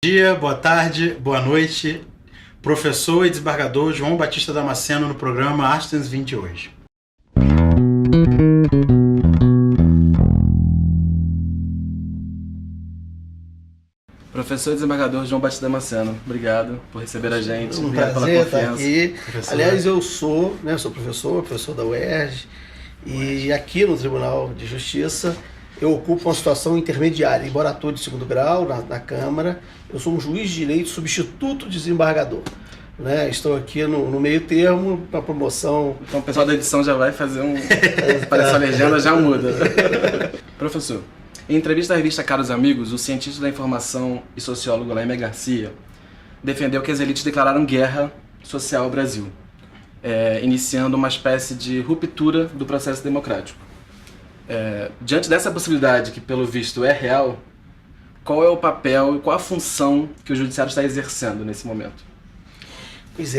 Dia, boa tarde, boa noite, professor e desembargador João Batista Damasceno no programa Artes 20 hoje. Professor e desembargador João Batista Damasceno, obrigado por receber a gente, Um obrigado prazer pela estar confiança. aqui. Professor. Aliás, eu sou professor da UERJ, e aqui no Tribunal de Justiça eu ocupo uma situação intermediária. Embora ator de segundo grau na Câmara, eu sou um juiz de direito substituto desembargador. Estou aqui no meio termo para promoção. Então o pessoal da edição já vai fazer parece a legenda já muda. Professor, em entrevista à revista Caros Amigos, o cientista da informação e sociólogo Laímer Garcia defendeu que as elites declararam guerra social ao Brasil, iniciando uma espécie de ruptura do processo democrático. Diante dessa possibilidade, que pelo visto é real, qual é o papel e qual a função que o judiciário está exercendo nesse momento? Pois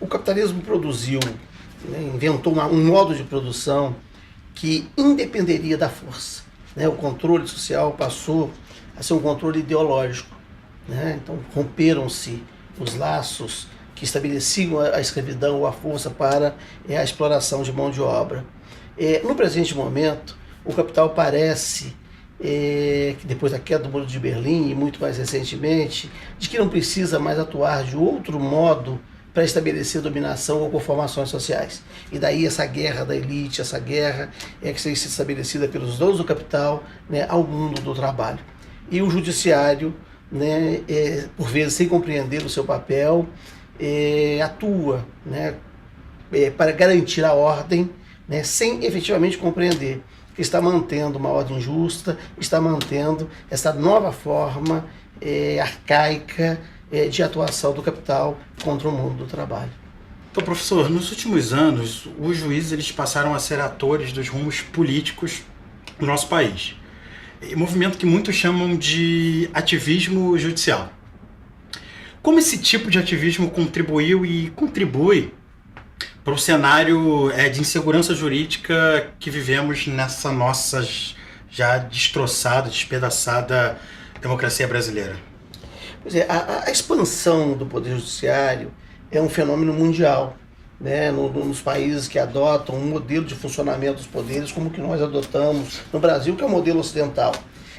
o capitalismo produziu, inventou um modo de produção que independeria da força. O controle social passou a ser um controle ideológico. Então romperam-se os laços que estabeleciam a escravidão ou a força para a exploração de mão de obra. No presente momento, o capital parece, que depois da queda do Muro de Berlim e muito mais recentemente, de que não precisa mais atuar de outro modo para estabelecer dominação ou conformações sociais. E daí essa guerra da elite, essa guerra que tem sido estabelecida pelos donos do capital, ao mundo do trabalho. E o judiciário, por vezes sem compreender o seu papel, atua para garantir a ordem, sem efetivamente compreender que está mantendo uma ordem justa, está mantendo essa nova forma arcaica de atuação do capital contra o mundo do trabalho. Então, professor, nos últimos anos, os juízes eles passaram a ser atores dos rumos políticos do nosso país. Movimento que muitos chamam de ativismo judicial. Como esse tipo de ativismo contribuiu e contribui para o cenário de insegurança jurídica que vivemos nessa nossa já destroçada, despedaçada democracia brasileira? Pois a expansão do poder judiciário é um fenômeno mundial, nos países que adotam um modelo de funcionamento dos poderes como o que nós adotamos no Brasil, que é o modelo ocidental.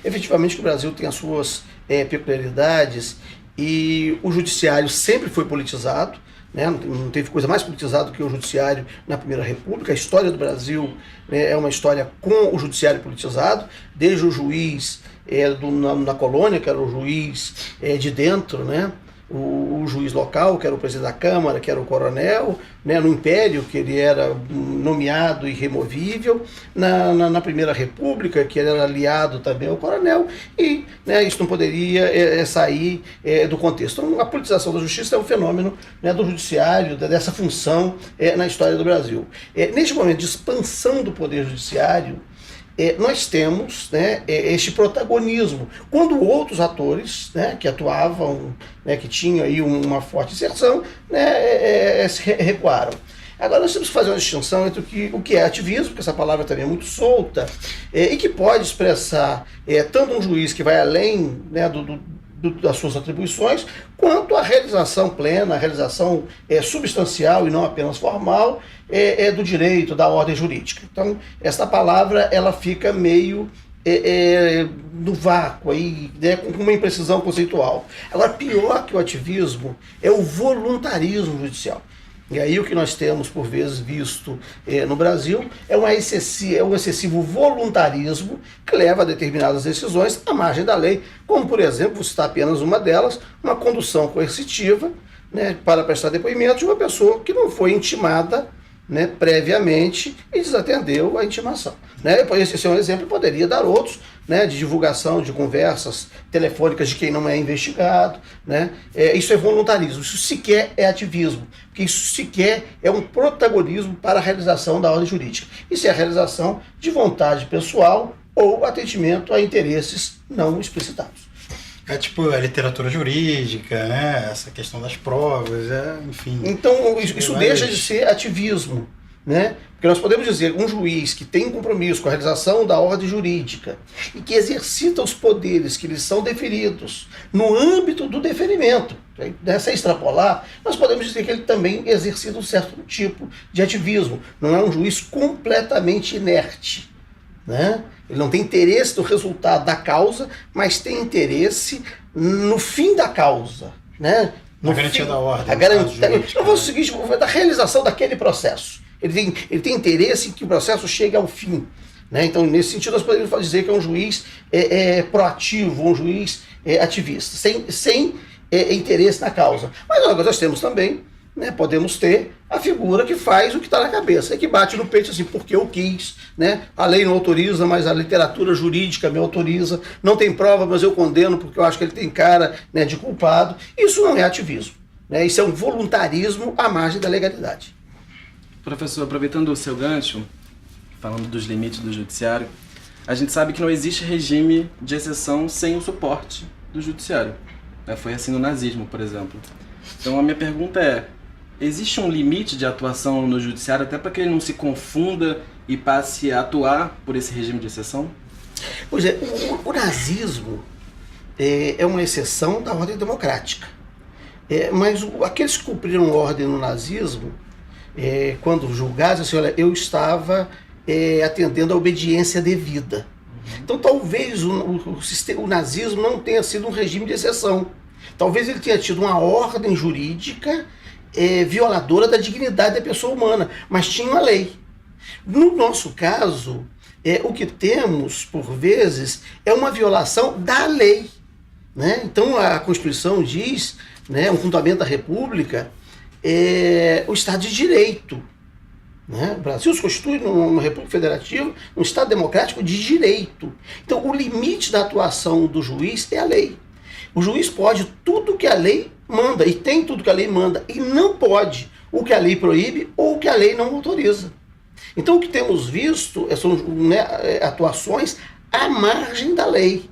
Efetivamente, que o Brasil tem as suas peculiaridades, e o judiciário sempre foi politizado. Não teve coisa mais politizada do que o judiciário na Primeira República. A história do Brasil é uma história com o judiciário politizado, desde o juiz na colônia, que era o juiz de dentro, o juiz local, que era o presidente da Câmara, que era o coronel, no Império, que ele era nomeado e removível, na Primeira República, que ele era aliado também ao coronel, e isso não poderia sair do contexto. Então, a politização da justiça é um fenômeno do judiciário, dessa função na história do Brasil. Neste momento de expansão do poder judiciário, nós temos este protagonismo, quando outros atores que atuavam, que tinham aí uma forte inserção, se recuaram. Agora nós temos que fazer uma distinção entre o que é ativismo, porque essa palavra também é muito solta, e que pode expressar tanto um juiz que vai além das suas atribuições, quanto a realização plena, a realização substancial e não apenas formal do direito, da ordem jurídica. Então, essa palavra ela fica meio no vácuo, aí, com uma imprecisão conceitual. Agora, pior que o ativismo é o voluntarismo judicial. E aí o que nós temos, por vezes, visto no Brasil é um excessivo voluntarismo que leva a determinadas decisões à margem da lei, como, por exemplo, vou citar apenas uma delas, uma condução coercitiva para prestar depoimento de uma pessoa que não foi intimada previamente e desatendeu a intimação. Esse é um exemplo, poderia dar outros, de divulgação de conversas telefônicas de quem não é investigado. Isso é voluntarismo, isso sequer é ativismo, porque isso sequer é um protagonismo para a realização da ordem jurídica. Isso é a realização de vontade pessoal ou atendimento a interesses não explicitados. É tipo a literatura jurídica, essa questão das provas, enfim. Então, isso deixa de ser ativismo, né? Porque nós podemos dizer um juiz que tem compromisso com a realização da ordem jurídica e que exercita os poderes que lhes são deferidos no âmbito do deferimento, sem extrapolar, nós podemos dizer que ele também exercita um certo tipo de ativismo. Não é um juiz completamente inerte, né? Ele não tem interesse no resultado da causa, mas tem interesse no fim da causa, né? A garantia da ordem. A garantia, eu vou seguir da realização daquele processo. Ele tem interesse em que o processo chegue ao fim, né? Então, nesse sentido, nós podemos dizer que é um juiz proativo, um juiz ativista, sem interesse na causa. Mas nós temos também, né, podemos ter a figura que faz o que está na cabeça, que bate no peito assim, porque eu quis, né? A lei não autoriza, mas a literatura jurídica me autoriza, não tem prova, mas eu condeno porque eu acho que ele tem cara, né, de culpado. Isso não é ativismo, né? Isso é um voluntarismo à margem da legalidade. Professor, aproveitando o seu gancho, falando dos limites do judiciário, a gente sabe que não existe regime de exceção sem o suporte do judiciário. Foi assim no nazismo, por exemplo. Então a minha pergunta é, existe um limite de atuação no judiciário até para que ele não se confunda e passe a atuar por esse regime de exceção? Pois é, o nazismo é uma exceção da ordem democrática. Mas aqueles que cumpriram ordem no nazismo, quando julgados, assim, olha, eu estava atendendo à obediência devida. Então talvez o nazismo não tenha sido um regime de exceção. Talvez ele tenha tido uma ordem jurídica violadora da dignidade da pessoa humana, mas tinha uma lei. No nosso caso, o que temos, por vezes, é uma violação da lei, né? Então a Constituição diz, né, um fundamento da República, o Estado de Direito, né? O Brasil se constitui numa República Federativa, um Estado democrático de direito. Então o limite da atuação do juiz é a lei. O juiz pode tudo que a lei manda, e tem tudo que a lei manda, e não pode o que a lei proíbe ou o que a lei não autoriza. Então o que temos visto são, né, atuações à margem da lei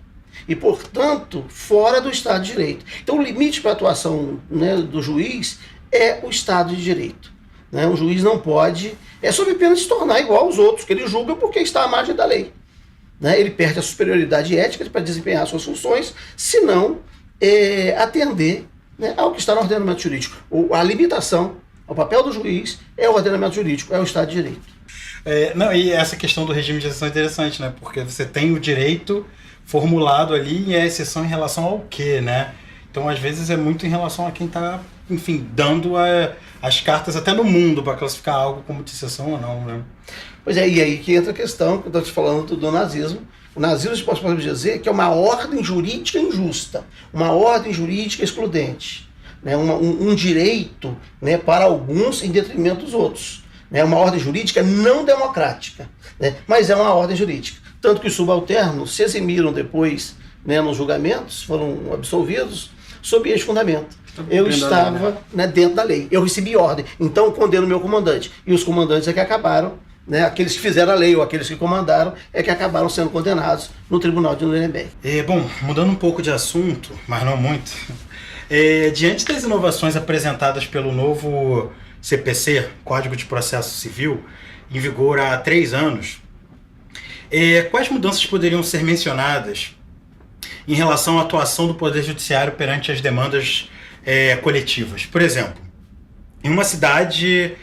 e, portanto, fora do Estado de Direito. Então o limite para a atuação, né, do juiz é o Estado de Direito, né? O juiz não pode, sob pena de se tornar igual aos outros, que ele julga porque está à margem da lei, né? Ele perde a superioridade ética para desempenhar suas funções, se não atender, né, ao que está no ordenamento jurídico. A limitação ao papel do juiz é o ordenamento jurídico, é o Estado de Direito. E essa questão do regime de exceção é interessante, né? Porque você tem o direito formulado ali e a exceção em relação ao quê, né? Então, às vezes, é muito em relação a quem está, enfim, dando as cartas até no mundo para classificar algo como de exceção ou não, né? Pois é, e aí que entra a questão que eu estou te falando do nazismo. O nazismo, a gente pode dizer que é uma ordem jurídica injusta, uma ordem jurídica excludente, né? Um direito, né, para alguns em detrimento dos outros. É uma ordem jurídica não democrática, né? Mas é uma ordem jurídica. Tanto que os subalternos se eximiram depois, né, nos julgamentos, foram absolvidos sob este fundamento. Eu estava, né, dentro da lei, eu recebi ordem, então eu condeno o meu comandante. E os comandantes é que acabaram, né, aqueles que fizeram a lei ou aqueles que comandaram, é que acabaram sendo condenados no Tribunal de Nuremberg. Bom, mudando um pouco de assunto, mas não muito, diante das inovações apresentadas pelo novo CPC, Código de Processo Civil, em vigor há 3 anos, quais mudanças poderiam ser mencionadas em relação à atuação do Poder Judiciário perante as demandas coletivas? Por exemplo, em uma cidade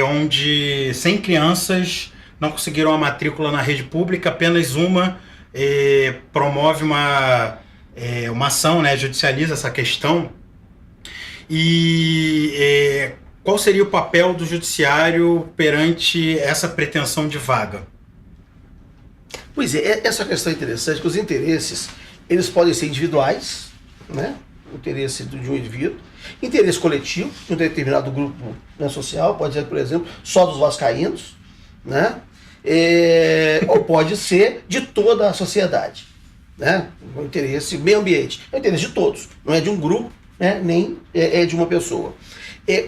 onde 100 crianças não conseguiram a matrícula na rede pública, apenas uma promove uma ação, né, judicializa essa questão. E qual seria o papel do judiciário perante essa pretensão de vaga? Pois é, essa questão é interessante, que os interesses, eles podem ser individuais, né? O interesse de um indivíduo, interesse coletivo de um determinado grupo, né, social, pode ser, por exemplo, só dos vascaínos, né? Ou pode ser de toda a sociedade, né? O interesse meio ambiente, é o interesse de todos, não é de um grupo, né, nem é de uma pessoa.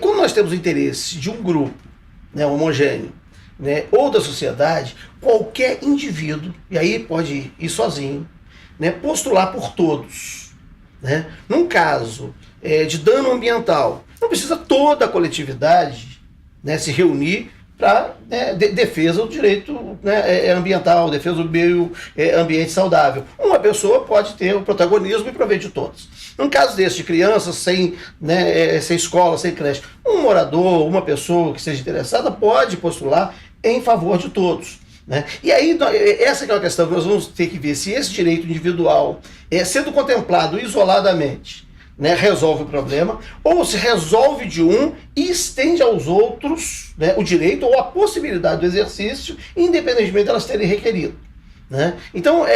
Quando nós temos o interesse de um grupo, né, homogêneo, né, ou da sociedade, qualquer indivíduo, e aí pode ir sozinho, né, postular por todos, né? Num caso de dano ambiental, não precisa toda a coletividade, né, se reunir para defesa do direito, né, ambiental, defesa do meio ambiente saudável. Uma pessoa pode ter o protagonismo e prover de todos. No caso desse, de crianças sem escola, sem creche, um morador, uma pessoa que seja interessada pode postular em favor de todos. Né? E aí, essa que é uma questão que nós vamos ter que ver se esse direito individual, sendo contemplado isoladamente, né, resolve o problema, ou se resolve de um e estende aos outros, né, o direito ou a possibilidade do exercício, independentemente de elas terem requerido. Né? Então,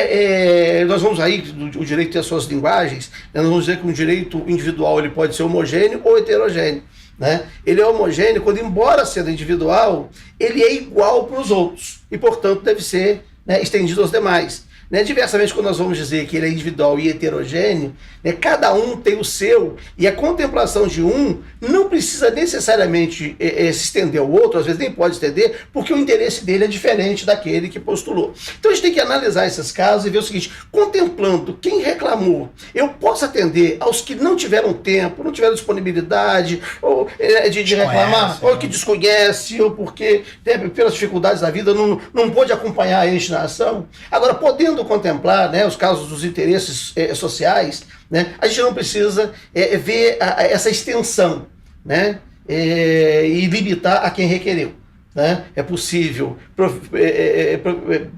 nós vamos aí, o direito tem as suas linguagens, né, nós vamos dizer que um direito individual ele pode ser homogêneo ou heterogêneo. Né? Ele é homogêneo quando, embora sendo individual, ele é igual para os outros e, portanto, deve ser, né, estendido aos demais. Né? Diversamente, quando nós vamos dizer que ele é individual e heterogêneo, né, cada um tem o seu, e a contemplação de um não precisa necessariamente se estender ao outro, às vezes nem pode estender, porque o interesse dele é diferente daquele que postulou. Então a gente tem que analisar esses casos e ver o seguinte: contemplando quem reclamou, eu posso atender aos que não tiveram tempo, não tiveram disponibilidade ou, de reclamar, ou que desconhece, ou porque, pelas dificuldades da vida, não pôde acompanhar a gente na ação. Agora, podendo contemplar, né, os casos dos interesses sociais, né, a gente não precisa ver essa extensão, né, e limitar a quem requereu. Né? É possível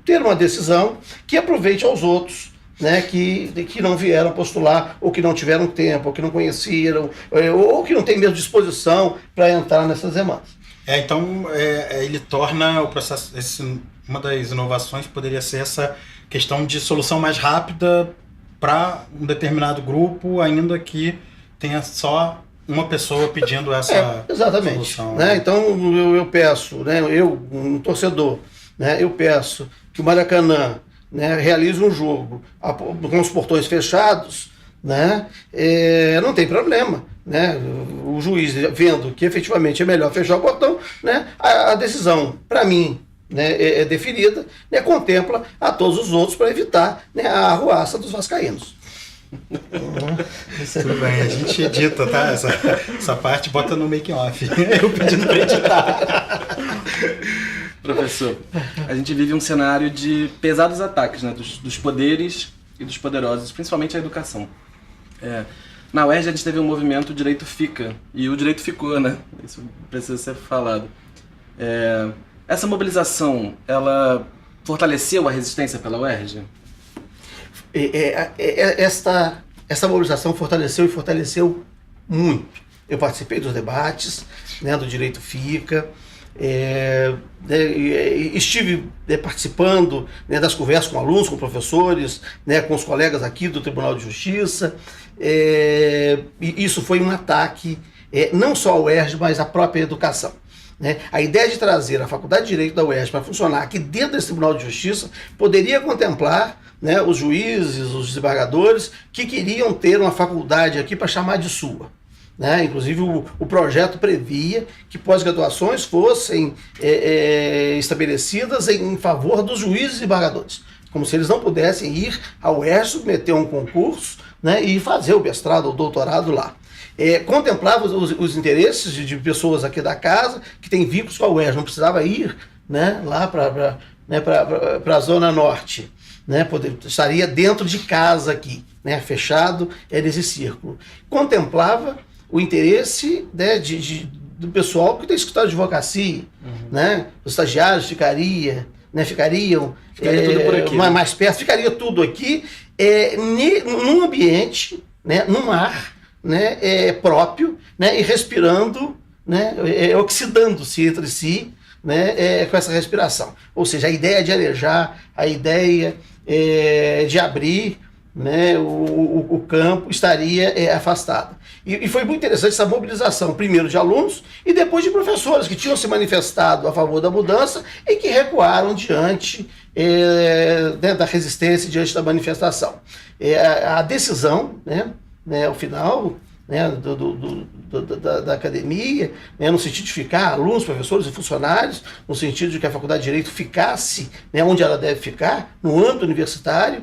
ter uma decisão que aproveite aos outros, né, que não vieram postular, ou que não tiveram tempo, ou que não conheceram, ou que não têm mesmo disposição para entrar nessas demandas. Então, ele torna o processo, uma das inovações poderia ser essa questão de solução mais rápida para um determinado grupo, ainda que tenha só uma pessoa pedindo essa exatamente, solução. Né? Então eu peço, né, um torcedor, né, eu peço que o Maracanã, né, realize um jogo com os portões fechados, né, não tem problema. Né, o juiz vendo que efetivamente é melhor fechar o portão, né, a decisão, para mim, né, é definida, né, contempla a todos os outros para evitar, né, a arruaça dos vascaínos. Tudo bem, a gente edita, tá? Essa parte bota no making off. Eu pedindo para editar. Professor, a gente vive um cenário de pesados ataques, né, dos poderes e dos poderosos, principalmente a educação. Na UERJ a gente teve um movimento, o direito fica, e o direito ficou, né? Isso precisa ser falado. Essa mobilização, ela fortaleceu a resistência pela UERJ? Essa mobilização fortaleceu e fortaleceu muito. Eu participei dos debates, né, do Direito Fica, estive participando, né, das conversas com alunos, com professores, né, com os colegas aqui do Tribunal de Justiça. E isso foi um ataque, não só ao UERJ, mas à própria educação. Né? A ideia de trazer a Faculdade de Direito da UERJ para funcionar aqui dentro desse Tribunal de Justiça poderia contemplar, né, os juízes, os desembargadores que queriam ter uma faculdade aqui para chamar de sua. Né? Inclusive o projeto previa que pós-graduações fossem estabelecidas em favor dos juízes e desembargadores, como se eles não pudessem ir ao UERJ, submeter um concurso, né, e fazer o mestrado ou doutorado lá. Contemplava os interesses de pessoas aqui da casa que têm vínculos com a UERJ, não precisava ir, né, lá para a Zona Norte. Né, estaria dentro de casa aqui, né, fechado nesse círculo. Contemplava o interesse, né, do pessoal que tem escritório de advocacia, né, os estagiários ficaria, né, ficariam tudo por aqui, né? Mais perto, ficaria tudo aqui, num ambiente, né, num ar, né, próprio, né, e respirando, né, oxidando-se entre si, né, com essa respiração. Ou seja, a ideia de arejar, a ideia de abrir, né, o campo estaria afastada. E foi muito interessante essa mobilização, primeiro de alunos e depois de professores que tinham se manifestado a favor da mudança e que recuaram diante da resistência, diante da manifestação. A decisão, né, ao final, né, da academia, né, no sentido de ficar, alunos, professores e funcionários, no sentido de que a Faculdade de Direito ficasse, né, onde ela deve ficar, no âmbito universitário,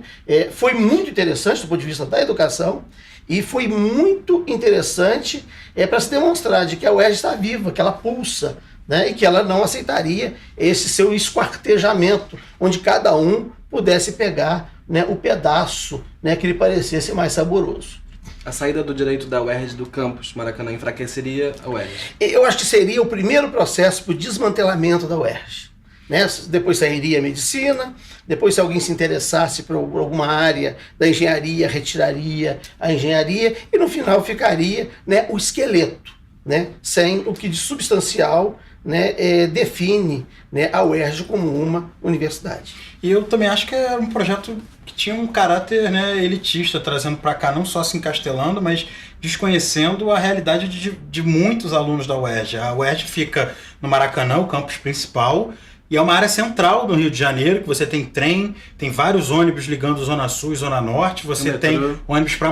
foi muito interessante do ponto de vista da educação e foi muito interessante para se demonstrar de que a UERJ está viva, que ela pulsa, né, e que ela não aceitaria esse seu esquartejamento, onde cada um pudesse pegar, né, o pedaço, né, que lhe parecesse mais saboroso. A saída do direito da UERJ do campus Maracanã enfraqueceria a UERJ? Eu acho que seria o primeiro processo para o desmantelamento da UERJ. Né? Depois sairia a medicina, depois se alguém se interessasse por alguma área da engenharia, retiraria a engenharia e no final ficaria, né, o esqueleto, né, sem o que de substancial, né, define, né, a UERJ como uma universidade. E eu também acho que era um projeto que tinha um caráter, né, elitista, trazendo para cá, não só se encastelando, mas desconhecendo a realidade de muitos alunos da UERJ. A UERJ fica no Maracanã, o campus principal, e é uma área central do Rio de Janeiro, que você tem trem, tem vários ônibus ligando Zona Sul e Zona Norte, você tem ônibus para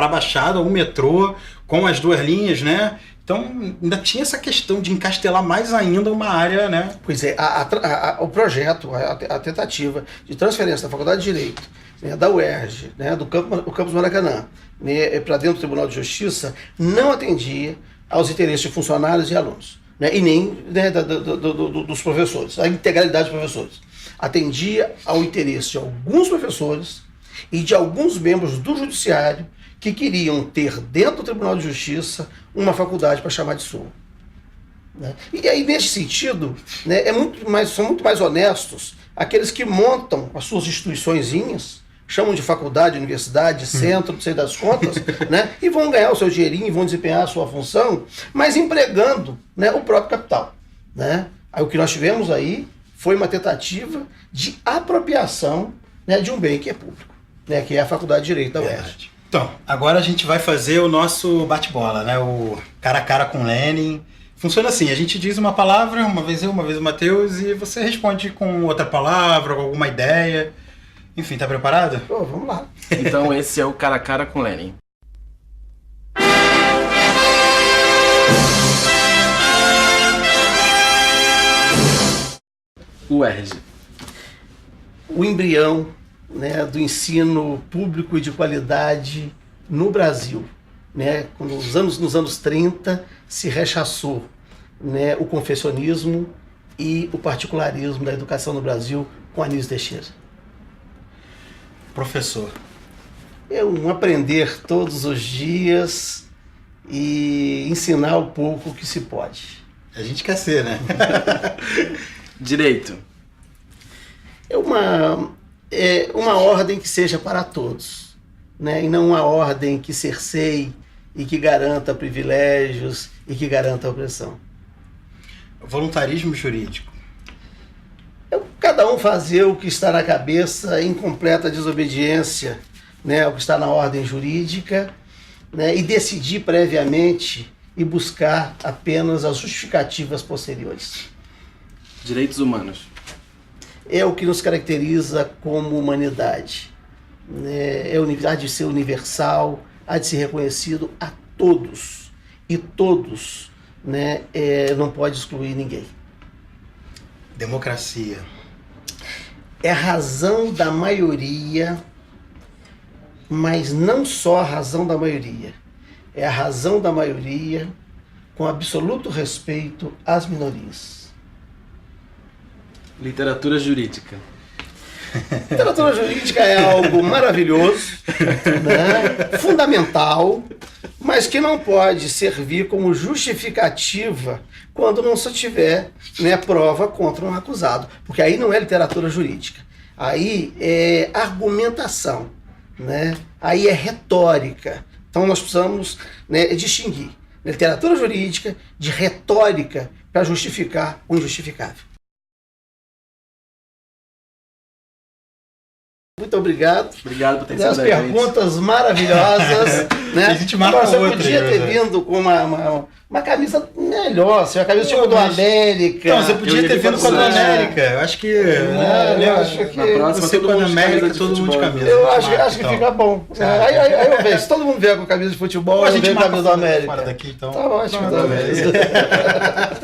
Baixada, um metrô, com as duas linhas, né? Então, ainda tinha essa questão de encastelar mais ainda uma área, né? Pois é, o projeto, a tentativa de transferência da Faculdade de Direito, né, da UERJ, né, do campus Maracanã, né, para dentro do Tribunal de Justiça, não atendia aos interesses de funcionários e alunos. Né, e nem, né, dos professores, a integralidade dos professores. Atendia ao interesse de alguns professores e de alguns membros do judiciário que queriam ter dentro do Tribunal de Justiça uma faculdade para chamar de sua. Né? E aí, nesse sentido, né, são muito mais honestos aqueles que montam as suas instituiçõezinhas, chamam de faculdade, universidade, centro, não sei das contas, né? E vão ganhar o seu dinheirinho, vão desempenhar a sua função, mas empregando, né, o próprio capital. Né? Aí o que nós tivemos aí foi uma tentativa de apropriação, né, de um bem que é público, né, que é a Faculdade de Direito da UERJ. Então, agora a gente vai fazer o nosso bate-bola, né? O cara a cara com Lenin. Funciona assim, a gente diz uma palavra, uma vez eu, uma vez o Matheus, e você responde com outra palavra, com alguma ideia. Enfim, tá preparado? Pô, vamos lá. Então esse é o cara a cara com Lenin. UERJ. O embrião, né, do ensino público e de qualidade no Brasil. Né, quando nos anos 30 se rechaçou, né, o confessionismo e o particularismo da educação no Brasil com Anísio Teixeira. Professor. É um aprender todos os dias e ensinar o pouco que se pode. A gente quer ser, né? Direito. É uma ordem que seja para todos, né? E não uma ordem que cerceie e que garanta privilégios e que garanta opressão. Voluntarismo jurídico. Cada um fazer o que está na cabeça em completa desobediência, né, o que está na ordem jurídica, né, e decidir previamente e buscar apenas as justificativas posteriores. Direitos humanos. É o que nos caracteriza como humanidade. Né, há de ser universal, há de ser reconhecido a todos. E todos, né, não pode excluir ninguém. Democracia. É a razão da maioria, mas não só a razão da maioria. É a razão da maioria com absoluto respeito às minorias. Literatura jurídica. Literatura jurídica é algo maravilhoso, né, fundamental, mas que não pode servir como justificativa quando não se tiver, né, prova contra um acusado. Porque aí não é literatura jurídica. Aí é argumentação, né? Aí é retórica. Então nós precisamos, né, distinguir literatura jurídica de retórica para justificar o injustificável. Muito obrigado. Obrigado por ter As sido perguntas maravilhosas. Né? A gente marca Você outra, podia ter né? vindo com uma camisa melhor, assim, uma camisa tipo do mas- América. Não, você podia Eu ia ter vir vindo com com a do a do América. Eu acho que. eu acho que Na próxima, você todo com a mundo de América, camisa de todo mundo de futebol. camisa. Eu acho que Então. fica bom. Tá. Aí eu vejo, se todo mundo vier com camisa de futebol, Ou a eu gente venho com a marca camisa do fora América. daqui, então. Tá ótimo, Não, tá beleza. beleza.